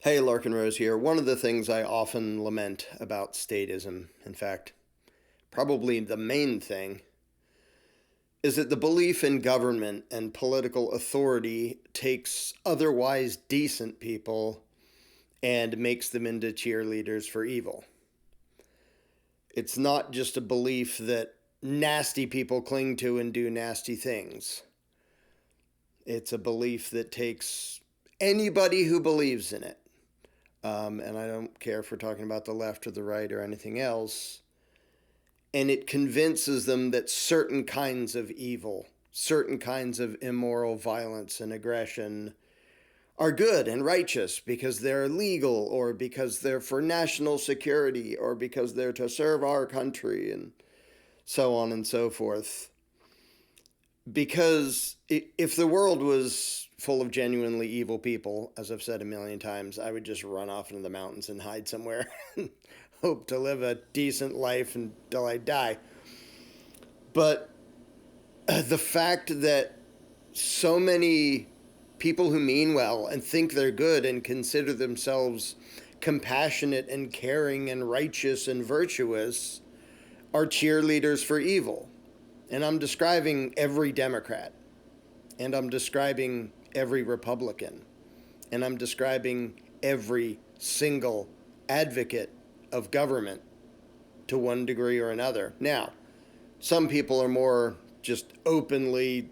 Hey, Larken Rose here. One of the things I often lament about statism, in fact, probably the main thing, is that the belief in government and political authority takes otherwise decent people and makes them into cheerleaders for evil. It's not just a belief that nasty people cling to and do nasty things. It's a belief that takes anybody who believes in it. And I don't care if we're talking about the left or the right or anything else. And it convinces them that certain kinds of evil, certain kinds of immoral violence and aggression are good and righteous because they're legal or because they're for national security or because they're to serve our country and so on and so forth. Because if the world was full of genuinely evil people, as I've said a million times, I would just run off into the mountains and hide somewhere and hope to live a decent life until I die. But the fact that so many people who mean well and think they're good and consider themselves compassionate and caring and righteous and virtuous are cheerleaders for evil. And I'm describing every Democrat, and I'm describing every Republican, and I'm describing every single advocate of government to one degree or another. Now, some people are more just openly,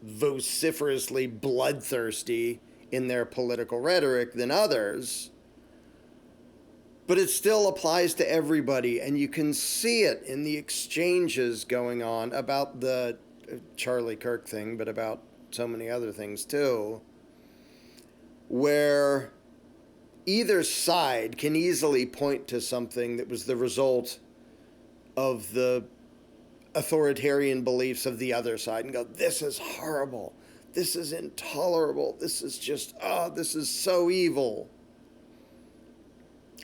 vociferously bloodthirsty in their political rhetoric than others, but it still applies to everybody, and you can see it in the exchanges going on about the Charlie Kirk thing, but about so many other things too, where either side can easily point to something that was the result of the authoritarian beliefs of the other side and go, this is horrible, this is intolerable, this is just, this is so evil,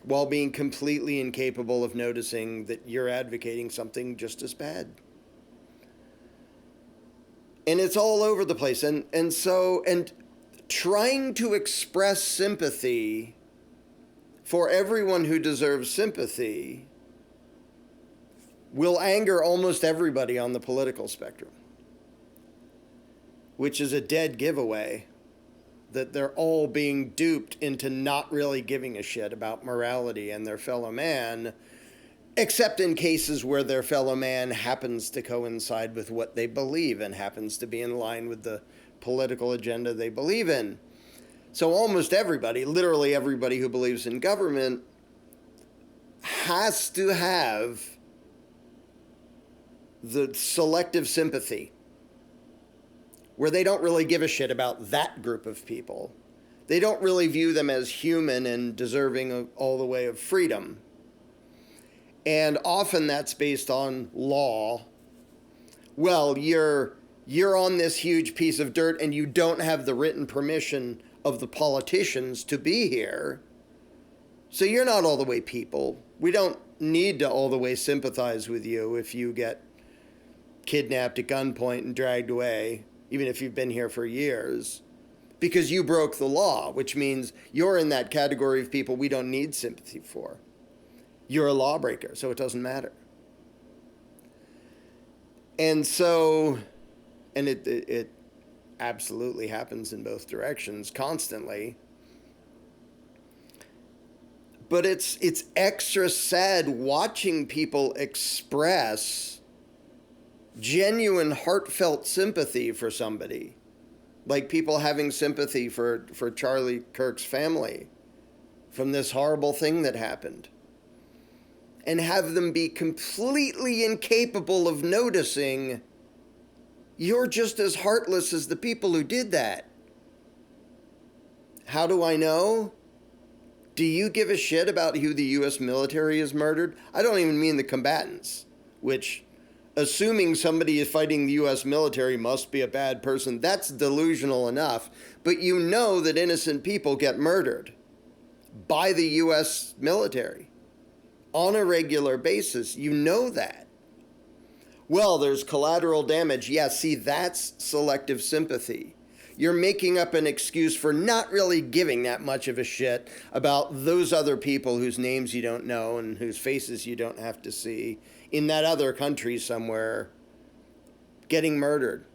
while being completely incapable of noticing that you're advocating something just as bad. And it's all over the place. And trying to express sympathy for everyone who deserves sympathy will anger almost everybody on the political spectrum, which is a dead giveaway that they're all being duped into not really giving a shit about morality and their fellow man, except in cases where their fellow man happens to coincide with what they believe and happens to be in line with the political agenda they believe in. So almost everybody, literally everybody who believes in government, has to have the selective sympathy, where they don't really give a shit about that group of people. They don't really view them as human and deserving of all the way of freedom. And often that's based on law. Well, you're on this huge piece of dirt and you don't have the written permission of the politicians to be here. So you're not all the way people. We don't need to all the way sympathize with you if you get kidnapped at gunpoint and dragged away, even if you've been here for years, because you broke the law, which means you're in that category of people we don't need sympathy for. You're a lawbreaker, so it doesn't matter. And so, and it absolutely happens in both directions constantly. But it's extra sad watching people express genuine, heartfelt sympathy for somebody, like people having sympathy for Charlie Kirk's family from this horrible thing that happened, and have them be completely incapable of noticing you're just as heartless as the people who did that. How do I know? Do you give a shit about who the U.S. military has murdered? I don't even mean the combatants, which, assuming somebody is fighting the U.S. military must be a bad person, that's delusional enough. But you know that innocent people get murdered by the U.S. military on a regular basis. You know that. Well, there's collateral damage. Yeah, see, that's selective sympathy. you're making up an excuse for not really giving that much of a shit about those other people whose names you don't know and whose faces you don't have to see in that other country somewhere getting murdered,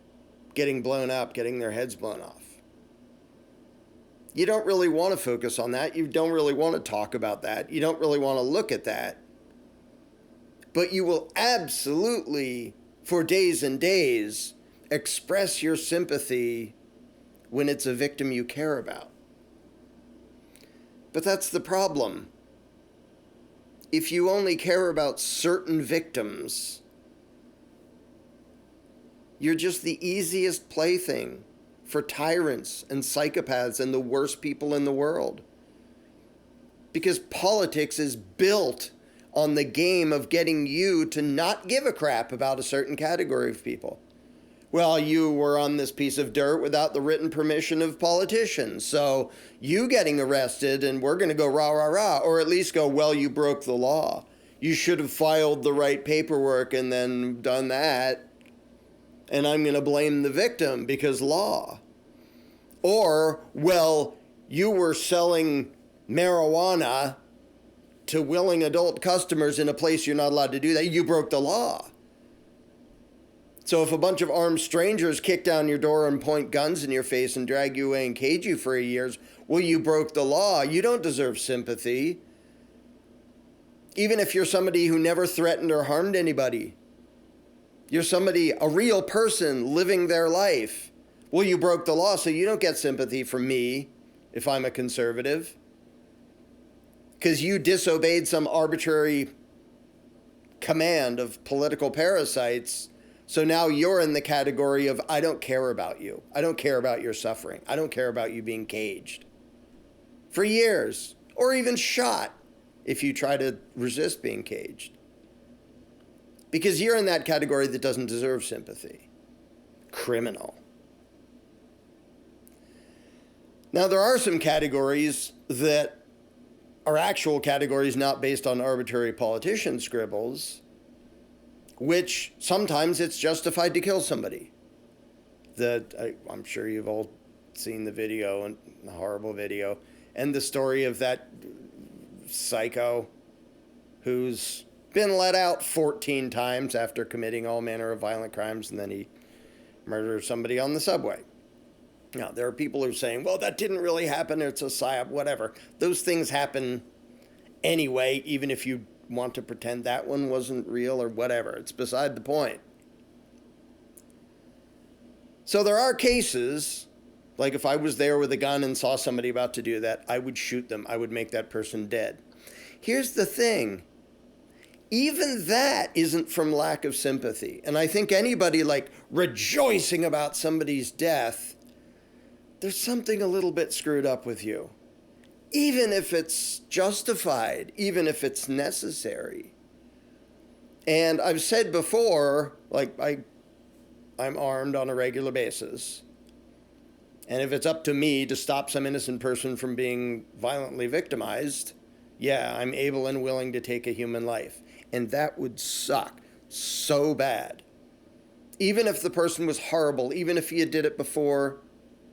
getting blown up, getting their heads blown off. You don't really want to focus on that. You don't really want to talk about that. You don't really want to look at that. But you will absolutely, for days and days, express your sympathy when it's a victim you care about. But that's the problem. If you only care about certain victims, you're just the easiest plaything for tyrants and psychopaths and the worst people in the world. Because politics is built on the game of getting you to not give a crap about a certain category of people. Well, you were on this piece of dirt without the written permission of politicians, so you getting arrested and we're going to go rah, rah, rah, or at least go, well, you broke the law. You should have filed the right paperwork and then done that, and I'm going to blame the victim because law. Or, well, you were selling marijuana to willing adult customers in a place you're not allowed to do that. You broke the law. So if a bunch of armed strangers kick down your door and point guns in your face and drag you away and cage you for years, well, you broke the law. You don't deserve sympathy. Even if you're somebody who never threatened or harmed anybody. You're somebody, a real person living their life. Well, you broke the law, so you don't get sympathy from me if I'm a conservative. Because you disobeyed some arbitrary command of political parasites. So now you're in the category of, I don't care about you. I don't care about your suffering. I don't care about you being caged for years, or even shot if you try to resist being caged. Because you're in that category that doesn't deserve sympathy. Criminal. Now, there are some categories that are actual categories not based on arbitrary politician scribbles, which sometimes it's justified to kill somebody. I'm sure you've all seen the video, and the horrible video, and the story of that psycho who's been let out 14 times after committing all manner of violent crimes, and then he murdered somebody on the subway. Now, there are people who are saying, well, that didn't really happen, it's a psyop, whatever. Those things happen anyway, even if you want to pretend that one wasn't real or whatever. It's beside the point. So there are cases, like if I was there with a gun and saw somebody about to do that, I would shoot them. I would make that person dead. Here's the thing. Even that isn't from lack of sympathy. And I think anybody like rejoicing about somebody's death, there's something a little bit screwed up with you. Even if it's justified, even if it's necessary. And I've said before, like I'm armed on a regular basis. And if it's up to me to stop some innocent person from being violently victimized, yeah, I'm able and willing to take a human life. And that would suck so bad. Even if the person was horrible, even if he had did it before,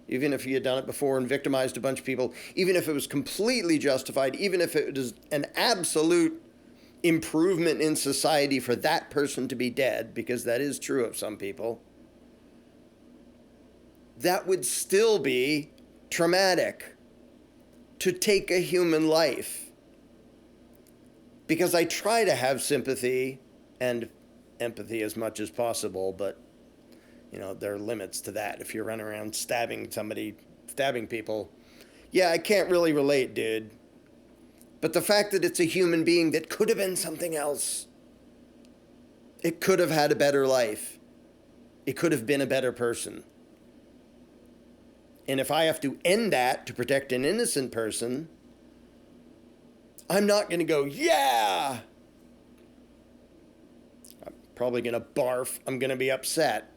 even if he had done it before and victimized a bunch of people, even if it was completely justified, even if it was an absolute improvement in society for that person to be dead, because that is true of some people, that would still be traumatic to take a human life. Because I try to have sympathy and empathy as much as possible, but there are limits to that. If you're running around stabbing people, yeah, I can't really relate, dude. But the fact that it's a human being that could have been something else, it could have had a better life. It could have been a better person. And if I have to end that to protect an innocent person, I'm not going to go, yeah. I'm probably going to barf. I'm going to be upset.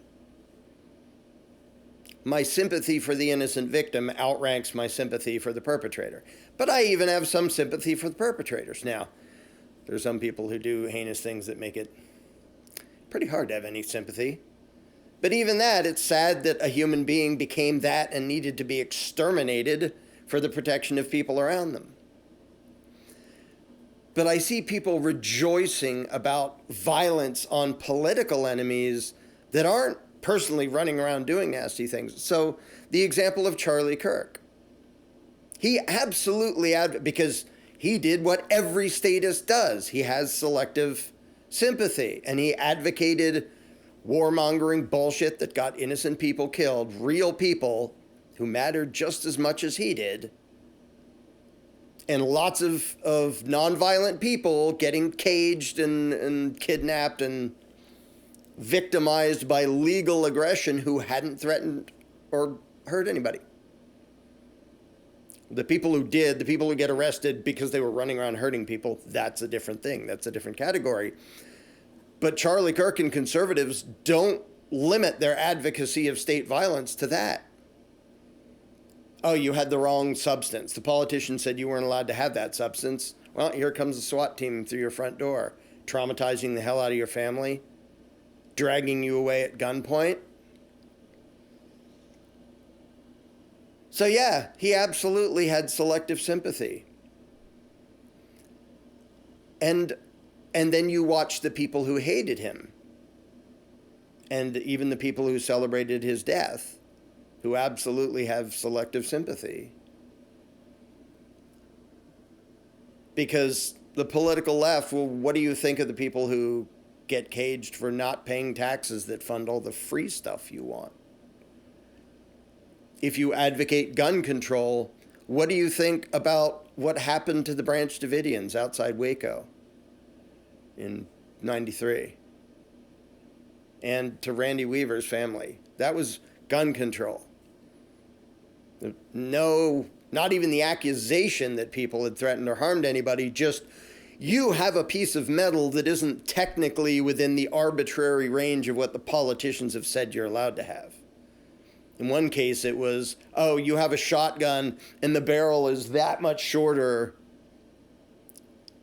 My sympathy for the innocent victim outranks my sympathy for the perpetrator. But I even have some sympathy for the perpetrators. Now, there's some people who do heinous things that make it pretty hard to have any sympathy. But even that, it's sad that a human being became that and needed to be exterminated for the protection of people around them. But I see people rejoicing about violence on political enemies that aren't personally running around doing nasty things. So the example of Charlie Kirk. He absolutely, because he did what every statist does. He has selective sympathy, and he advocated warmongering bullshit that got innocent people killed, real people who mattered just as much as he did, and lots of nonviolent people getting caged and kidnapped and victimized by legal aggression who hadn't threatened or hurt anybody. The people who did, the people who get arrested because they were running around hurting people, that's a different thing. That's a different category. But Charlie Kirk and conservatives don't limit their advocacy of state violence to that. Oh, you had the wrong substance. The politician said you weren't allowed to have that substance. Well, here comes the SWAT team through your front door, traumatizing the hell out of your family, dragging you away at gunpoint. So yeah, he absolutely had selective sympathy. And then you watch the people who hated him, and even the people who celebrated his death, who absolutely have selective sympathy. Because the political left, well, what do you think of the people who get caged for not paying taxes that fund all the free stuff you want? If you advocate gun control, what do you think about what happened to the Branch Davidians outside Waco in '93? And to Randy Weaver's family? That was gun control. No, not even the accusation that people had threatened or harmed anybody, just you have a piece of metal that isn't technically within the arbitrary range of what the politicians have said you're allowed to have. In one case, it was, oh, you have a shotgun and the barrel is that much shorter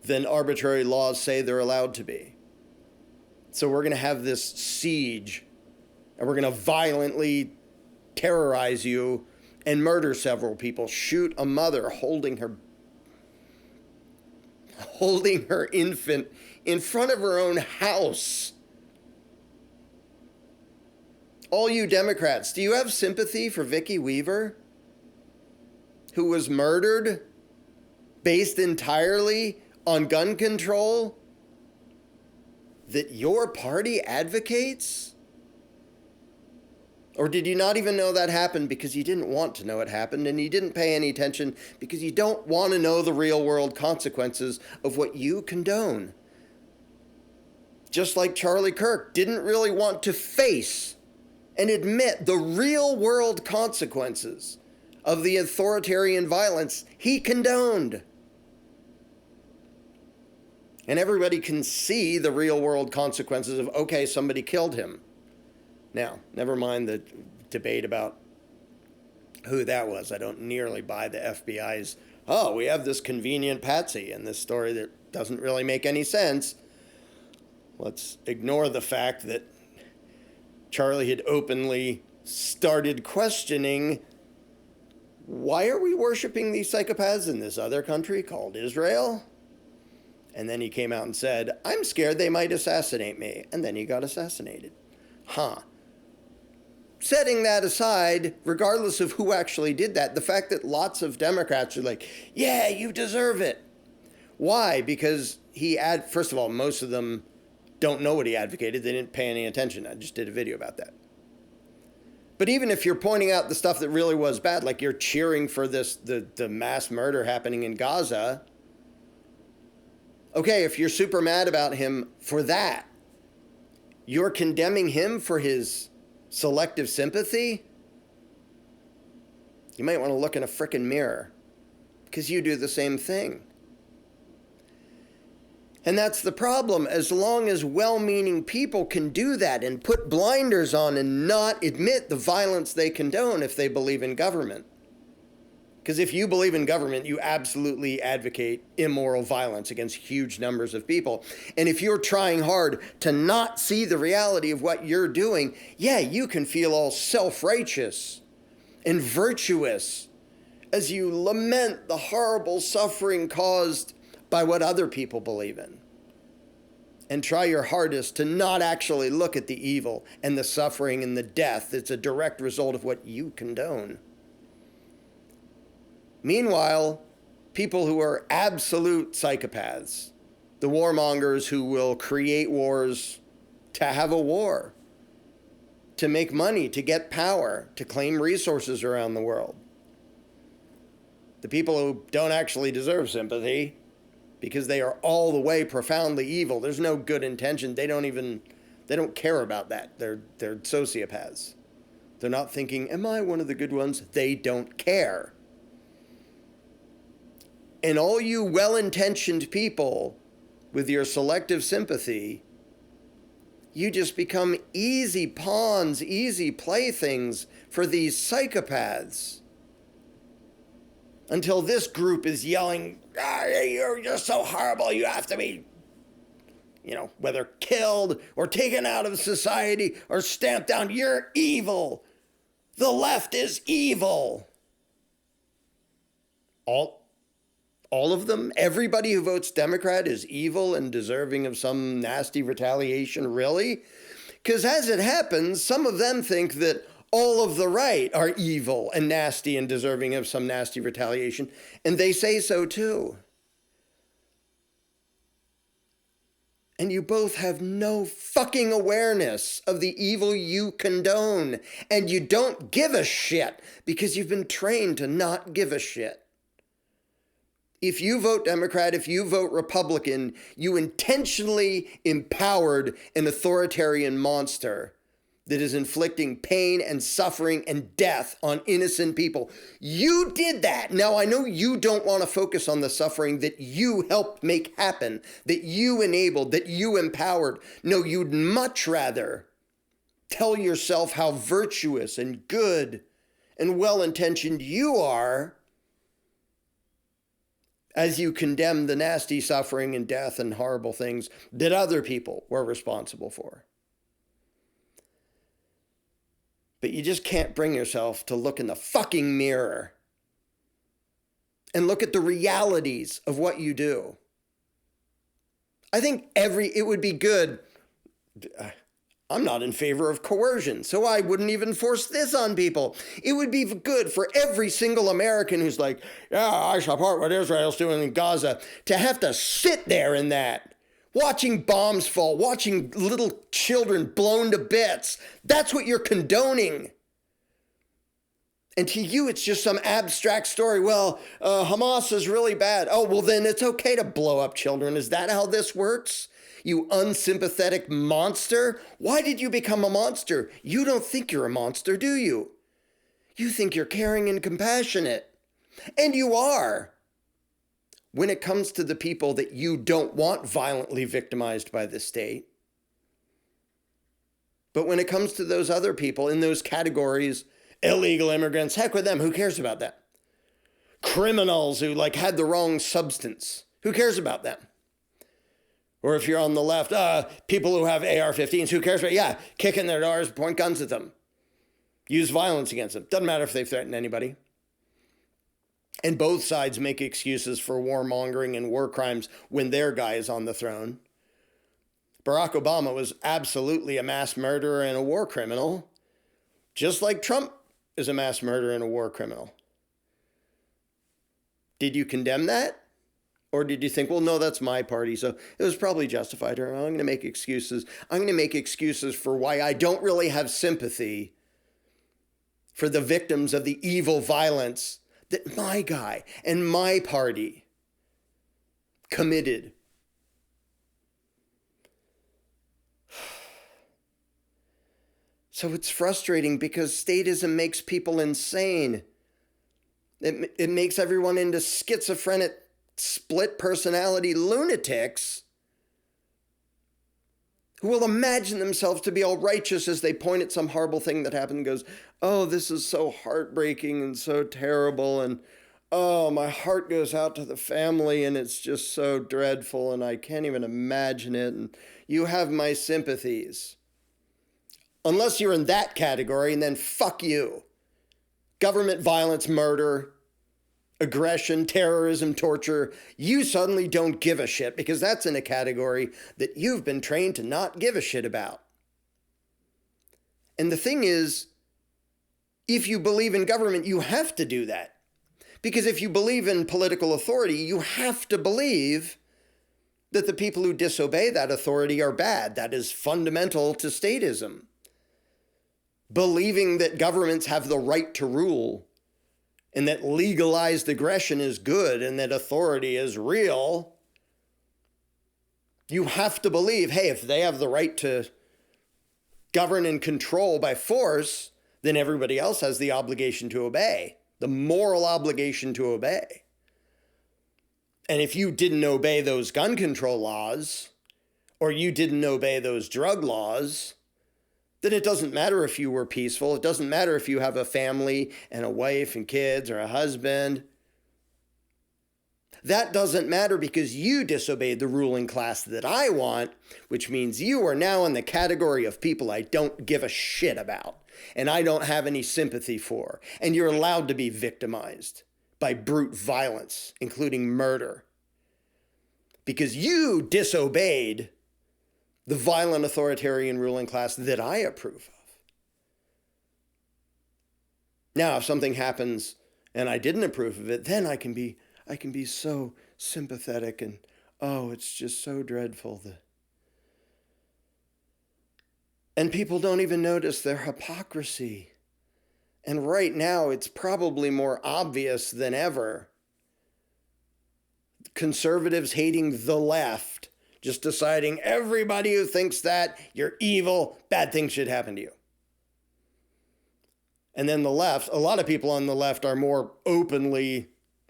than arbitrary laws say they're allowed to be. So we're going to have this siege, and we're going to violently terrorize you and murder several people, shoot a mother holding her infant in front of her own house. All you Democrats, do you have sympathy for Vicki Weaver, who was murdered based entirely on gun control that your party advocates? Or did you not even know that happened because you didn't want to know it happened, and you didn't pay any attention because you don't want to know the real world consequences of what you condone? Just like Charlie Kirk didn't really want to face and admit the real world consequences of the authoritarian violence he condoned. And everybody can see the real world consequences of, okay, somebody killed him. Now, never mind the debate about who that was. I don't nearly buy the FBI's, oh, we have this convenient patsy in this story that doesn't really make any sense. Let's ignore the fact that Charlie had openly started questioning, why are we worshiping these psychopaths in this other country called Israel? And then he came out and said, I'm scared they might assassinate me. And then he got assassinated. Setting that aside, regardless of who actually did that, the fact that lots of Democrats are like, yeah, you deserve it. Why? Because first of all, most of them don't know what he advocated. They didn't pay any attention. I just did a video about that. But even if you're pointing out the stuff that really was bad, like you're cheering for the mass murder happening in Gaza, okay, if you're super mad about him for that, you're condemning him for his selective sympathy? You might want to look in a frickin' mirror, because you do the same thing. And that's the problem. As long as well-meaning people can do that and put blinders on and not admit the violence they condone if they believe in government. Because if you believe in government, you absolutely advocate immoral violence against huge numbers of people. And if you're trying hard to not see the reality of what you're doing, yeah, you can feel all self-righteous and virtuous as you lament the horrible suffering caused by what other people believe in. And try your hardest to not actually look at the evil and the suffering and the death that's a direct result of what you condone. Meanwhile, people who are absolute psychopaths, the warmongers who will create wars to have a war, to make money, to get power, to claim resources around the world. The people who don't actually deserve sympathy because they are all the way profoundly evil. There's no good intention. They don't care about that. They're sociopaths. They're not thinking, am I one of the good ones? They don't care. And all you well-intentioned people with your selective sympathy, you just become easy pawns, easy playthings for these psychopaths. Until this group is yelling, you're just so horrible, you have to be, whether killed or taken out of society or stamped down, you're evil. The left is evil. All of them? Everybody who votes Democrat is evil and deserving of some nasty retaliation, really? Because as it happens, some of them think that all of the right are evil and nasty and deserving of some nasty retaliation, and they say so too. And you both have no fucking awareness of the evil you condone, and you don't give a shit because you've been trained to not give a shit. If you vote Democrat, if you vote Republican, you intentionally empowered an authoritarian monster that is inflicting pain and suffering and death on innocent people. You did that. Now, I know you don't want to focus on the suffering that you helped make happen, that you enabled, that you empowered. No, you'd much rather tell yourself how virtuous and good and well-intentioned you are as you condemn the nasty suffering and death and horrible things that other people were responsible for. But you just can't bring yourself to look in the fucking mirror and look at the realities of what you do. I think it would be good. I'm not in favor of coercion, so I wouldn't even force this on people. It would be good for every single American who's like, yeah, I support what Israel's doing in Gaza, to have to sit there in that, watching bombs fall, watching little children blown to bits. That's what you're condoning. And to you, it's just some abstract story. Well, Hamas is really bad. Oh, well, then it's okay to blow up children. Is that how this works? You unsympathetic monster. Why did you become a monster? You don't think you're a monster, do you? You think you're caring and compassionate. And you are. When it comes to the people that you don't want violently victimized by the state. But when it comes to those other people in those categories, illegal immigrants, heck with them, who cares about that? Criminals who had the wrong substance, who cares about them? Or if you're on the left, people who have AR-15s, who cares about, kick in their doors, point guns at them. Use violence against them. Doesn't matter if they threaten anybody. And both sides make excuses for warmongering and war crimes when their guy is on the throne. Barack Obama was absolutely a mass murderer and a war criminal, just like Trump is a mass murderer and a war criminal. Did you condemn that? Or did you think, well, no, that's my party, so it was probably justified. Or I'm going to make excuses. I'm going to make excuses for why I don't really have sympathy for the victims of the evil violence that my guy and my party committed. So it's frustrating because statism makes people insane. It makes everyone into schizophrenic, split personality lunatics who will imagine themselves to be all righteous as they point at some horrible thing that happened and goes, oh, this is so heartbreaking and so terrible, and Oh, my heart goes out to the family, and it's just so dreadful, and I can't even imagine it. And you have my sympathies. Unless you're in that category, and then fuck you. Government violence, murder, aggression, terrorism, torture, you suddenly don't give a shit because that's in a category that you've been trained to not give a shit about. And the thing is, if you believe in government, you have to do that. Because if you believe in political authority, you have to believe that the people who disobey that authority are bad. That is fundamental to statism. Believing that governments have the right to rule and that legalized aggression is good and that authority is real, you have to believe, hey, if they have the right to govern and control by force, then everybody else has the obligation to obey, the moral obligation to obey. And if you didn't obey those gun control laws, or you didn't obey those drug laws, then it doesn't matter if you were peaceful. It doesn't matter if you have a family and a wife and kids or a husband. That doesn't matter because you disobeyed the ruling class that I want, which means you are now in the category of people I don't give a shit about and I don't have any sympathy for. And you're allowed to be victimized by brute violence, including murder, because you disobeyed the violent authoritarian ruling class that I approve of. Now, if something happens and I didn't approve of it, then I can be so sympathetic and, oh, it's just so dreadful. And people don't even notice their hypocrisy. And right now, it's probably more obvious than ever. Conservatives hating the left, just deciding everybody who thinks that, you're evil, bad things should happen to you. And then the left, a lot of people on the left are more openly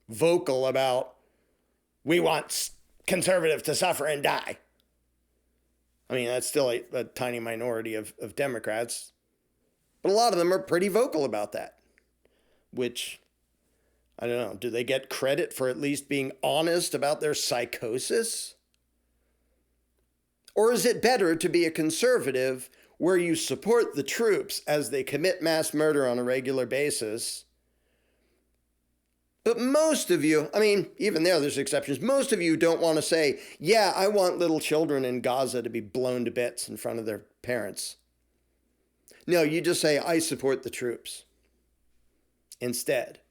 vocal about, we want conservatives to suffer and die. I mean, that's still a tiny minority of Democrats, but a lot of them are pretty vocal about that, which, I don't know, do they get credit for at least being honest about their psychosis? Or is it better to be a conservative where you support the troops as they commit mass murder on a regular basis? But most of you, I mean, even there's exceptions. Most of you don't want to say, yeah, I want little children in Gaza to be blown to bits in front of their parents. No, you just say, I support the troops instead,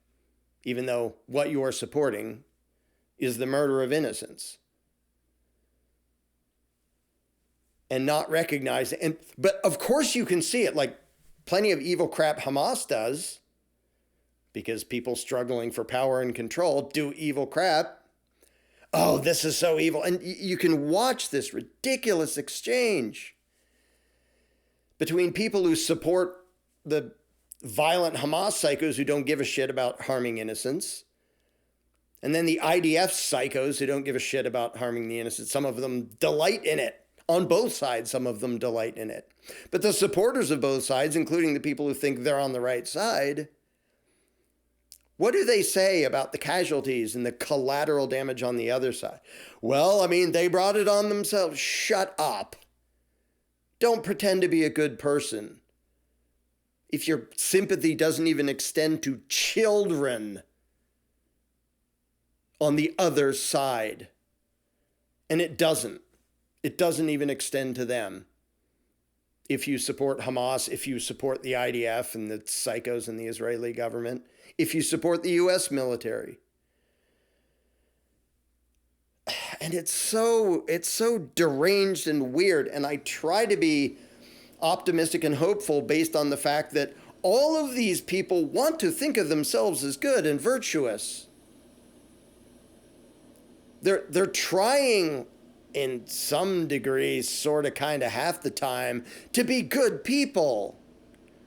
even though what you are supporting is the murder of innocents. And not recognize it. But of course you can see it, like plenty of evil crap Hamas does, because people struggling for power and control do evil crap. Oh, this is so evil. And you can watch this ridiculous exchange between people who support the violent Hamas psychos who don't give a shit about harming innocents, and then the IDF psychos who don't give a shit about harming the innocent. Some of them delight in it. On both sides, some of them delight in it. But the supporters of both sides, including the people who think they're on the right side, what do they say about the casualties and the collateral damage on the other side? Well, I mean, they brought it on themselves. Shut up. Don't pretend to be a good person if your sympathy doesn't even extend to children on the other side. And it doesn't. It doesn't even extend to them. If you support Hamas, if you support the IDF and the psychos in the Israeli government, if you support the US military. And it's so deranged and weird. And I try to be optimistic and hopeful based on the fact that all of these people want to think of themselves as good and virtuous. They're trying in some degree, sort of, kind of, half the time, to be good people.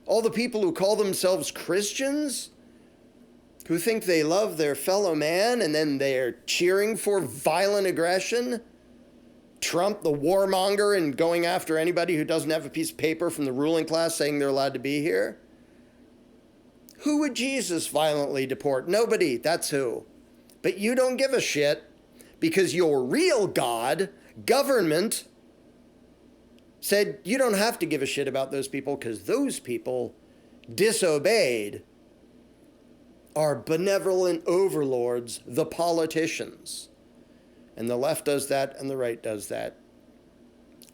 All the people who call themselves Christians, who think they love their fellow man, and then they're cheering for violent aggression. Trump, the warmonger, and going after anybody who doesn't have a piece of paper from the ruling class saying they're allowed to be here. Who would Jesus violently deport? Nobody. That's who. But you don't give a shit because your real God, government, said you don't have to give a shit about those people because those people disobeyed our benevolent overlords, the politicians. And the left does that and the right does that.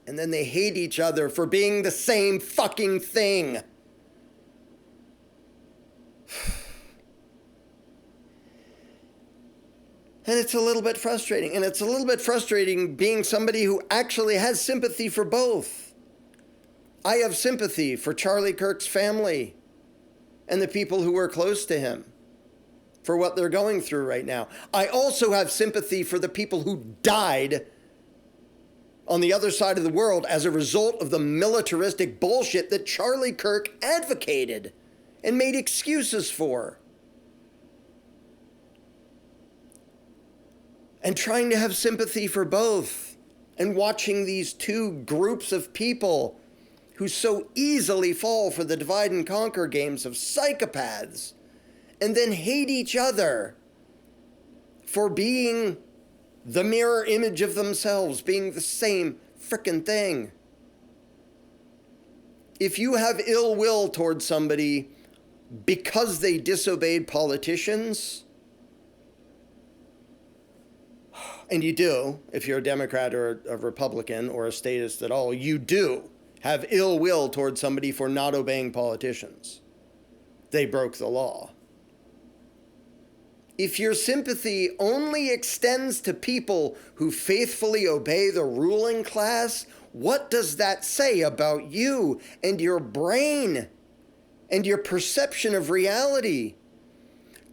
And then they hate each other for being the same fucking thing. And it's a little bit frustrating. And it's a little bit frustrating being somebody who actually has sympathy for both. I have sympathy for Charlie Kirk's family and the people who were close to him for what they're going through right now. I also have sympathy for the people who died on the other side of the world as a result of the militaristic bullshit that Charlie Kirk advocated and made excuses for. And trying to have sympathy for both and watching these two groups of people who so easily fall for the divide and conquer games of psychopaths and then hate each other for being the mirror image of themselves, being the same frickin' thing. If you have ill will towards somebody because they disobeyed politicians, and you do, if you're a Democrat or a Republican or a statist at all, you do have ill will towards somebody for not obeying politicians. They broke the law. If your sympathy only extends to people who faithfully obey the ruling class, what does that say about you and your brain and your perception of reality?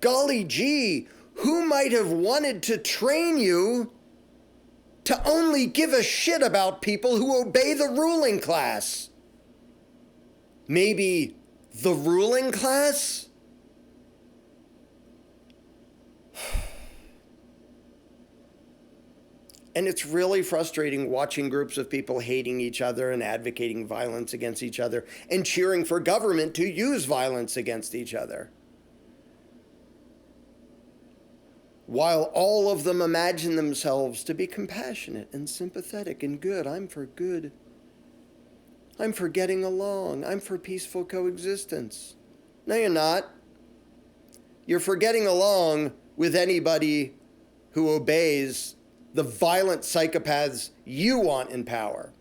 Golly gee, who might have wanted to train you to only give a shit about people who obey the ruling class? Maybe the ruling class? And it's really frustrating watching groups of people hating each other and advocating violence against each other and cheering for government to use violence against each other, while all of them imagine themselves to be compassionate and sympathetic and good. I'm for good. I'm for getting along. I'm for peaceful coexistence. No, you're not. You're for getting along with anybody who obeys the violent psychopaths you want in power.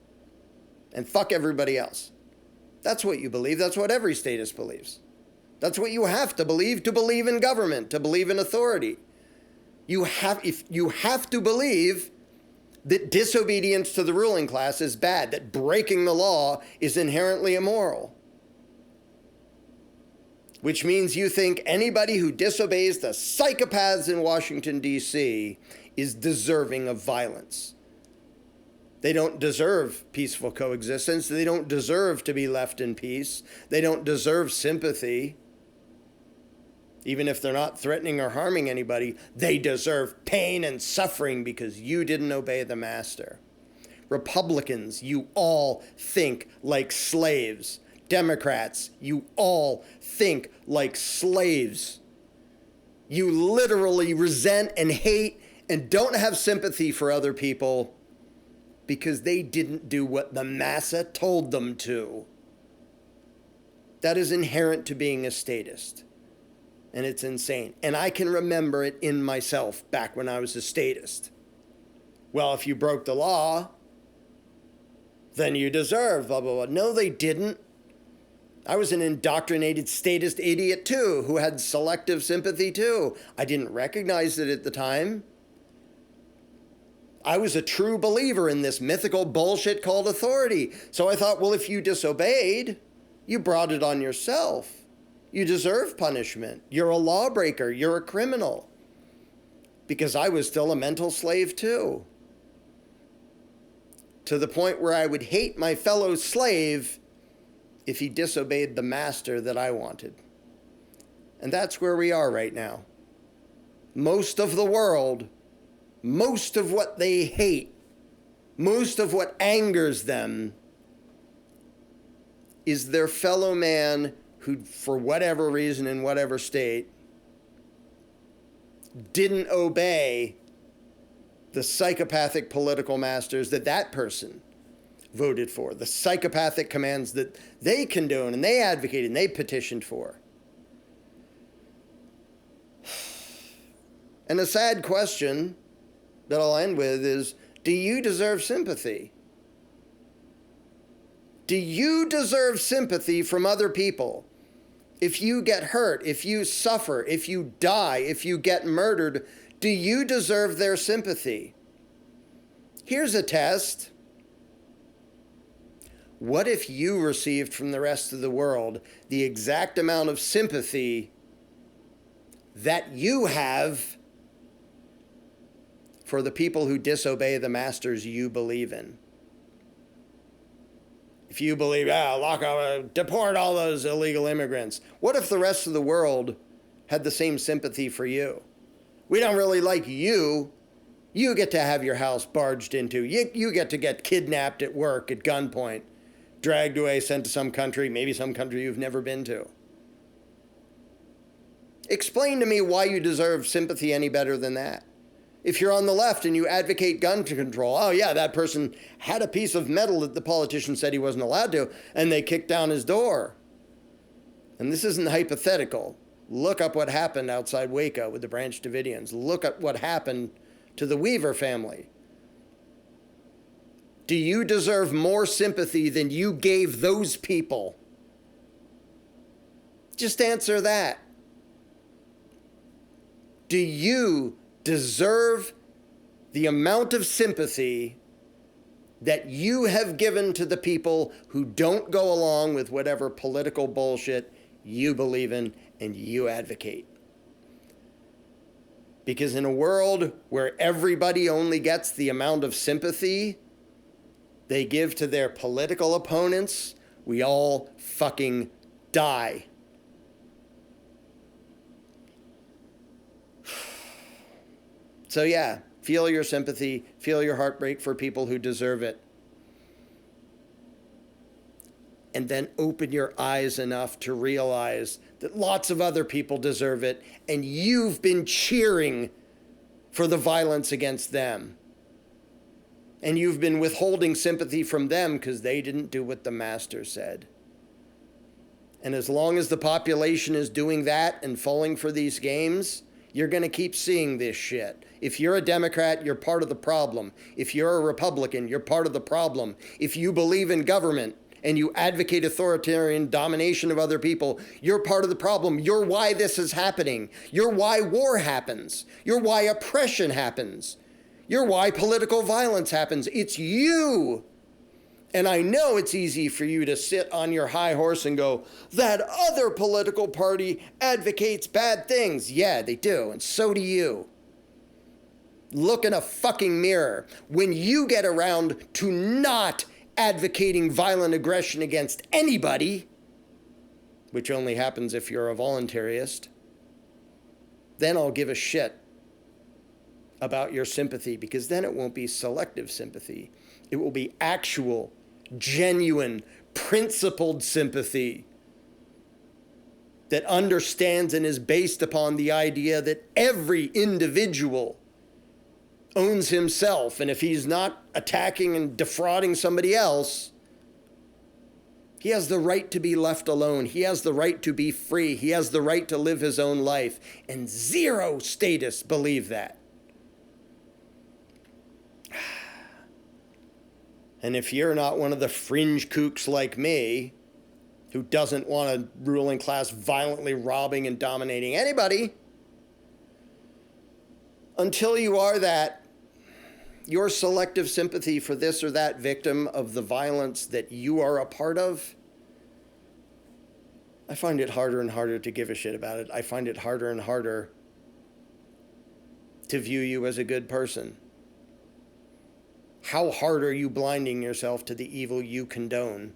And fuck everybody else. That's what you believe. That's what every statist believes. That's what you have to believe in government, to believe in authority. You have to believe that disobedience to the ruling class is bad, that breaking the law is inherently immoral. Which means you think anybody who disobeys the psychopaths in Washington, D.C. is deserving of violence. They don't deserve peaceful coexistence. They don't deserve to be left in peace. They don't deserve sympathy. Even if they're not threatening or harming anybody, they deserve pain and suffering because you didn't obey the master. Republicans, you all think like slaves. Democrats, you all think like slaves. You literally resent and hate and don't have sympathy for other people because they didn't do what the massa told them to. That is inherent to being a statist. And it's insane. And I can remember it in myself back when I was a statist. Well, if you broke the law, then you deserve blah, blah, blah. No, they didn't. I was an indoctrinated statist idiot too, who had selective sympathy too. I didn't recognize it at the time. I was a true believer in this mythical bullshit called authority. So I thought, well, if you disobeyed, you brought it on yourself. You deserve punishment. You're a lawbreaker. You're a criminal. Because I was still a mental slave too. To the point where I would hate my fellow slave if he disobeyed the master that I wanted. And that's where we are right now. Most of the world, most of what they hate, most of what angers them is their fellow man who, for whatever reason, in whatever state, didn't obey the psychopathic political masters that person voted for, the psychopathic commands that they condone and they advocated and they petitioned for. And a sad question that I'll end with is, do you deserve sympathy? Do you deserve sympathy from other people? If you get hurt, if you suffer, if you die, if you get murdered, do you deserve their sympathy? Here's a test. What if you received from the rest of the world the exact amount of sympathy that you have for the people who disobey the masters you believe in? If you believe, deport all those illegal immigrants, what if the rest of the world had the same sympathy for you? We don't really like you. You get to have your house barged into. You get to get kidnapped at work at gunpoint, dragged away, sent to some country, maybe some country you've never been to. Explain to me why you deserve sympathy any better than that. If you're on the left and you advocate gun control, oh yeah, that person had a piece of metal that the politician said he wasn't allowed to, and they kicked down his door. And this isn't hypothetical. Look up what happened outside Waco with the Branch Davidians. Look at what happened to the Weaver family. Do you deserve more sympathy than you gave those people? Just answer that. Do you deserve the amount of sympathy that you have given to the people who don't go along with whatever political bullshit you believe in and you advocate? Because in a world where everybody only gets the amount of sympathy they give to their political opponents, we all fucking die. So yeah, feel your sympathy, feel your heartbreak for people who deserve it. And then open your eyes enough to realize that lots of other people deserve it, and you've been cheering for the violence against them. And you've been withholding sympathy from them because they didn't do what the master said. And as long as the population is doing that and falling for these games, you're going to keep seeing this shit. If you're a Democrat, you're part of the problem. If you're a Republican, you're part of the problem. If you believe in government and you advocate authoritarian domination of other people, you're part of the problem. You're why this is happening. You're why war happens. You're why oppression happens. You're why political violence happens. It's you. And I know it's easy for you to sit on your high horse and go, that other political party advocates bad things. Yeah, they do, and so do you. Look in a fucking mirror. When you get around to not advocating violent aggression against anybody, which only happens if you're a voluntarist, then I'll give a shit about your sympathy, because then it won't be selective sympathy. It will be actual, genuine, principled sympathy that understands and is based upon the idea that every individual owns himself, and if he's not attacking and defrauding somebody else, he has the right to be left alone. He has the right to be free. He has the right to live his own life. And zero statists believe that. And if you're not one of the fringe kooks like me, who doesn't want a ruling class violently robbing and dominating anybody, until you are that, your selective sympathy for this or that victim of the violence that you are a part of, I find it harder and harder to give a shit about it. I find it harder and harder to view you as a good person. How hard are you blinding yourself to the evil you condone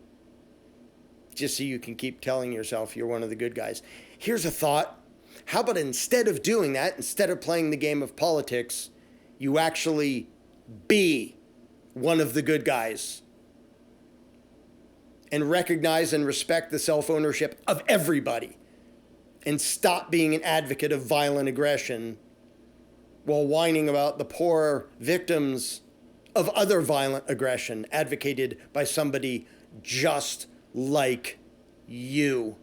just so you can keep telling yourself you're one of the good guys? Here's a thought. How about instead of doing that, instead of playing the game of politics, you actually be one of the good guys? and recognize and respect the self-ownership of everybody, and stop being an advocate of violent aggression while whining about the poor victims of other violent aggression advocated by somebody just like you.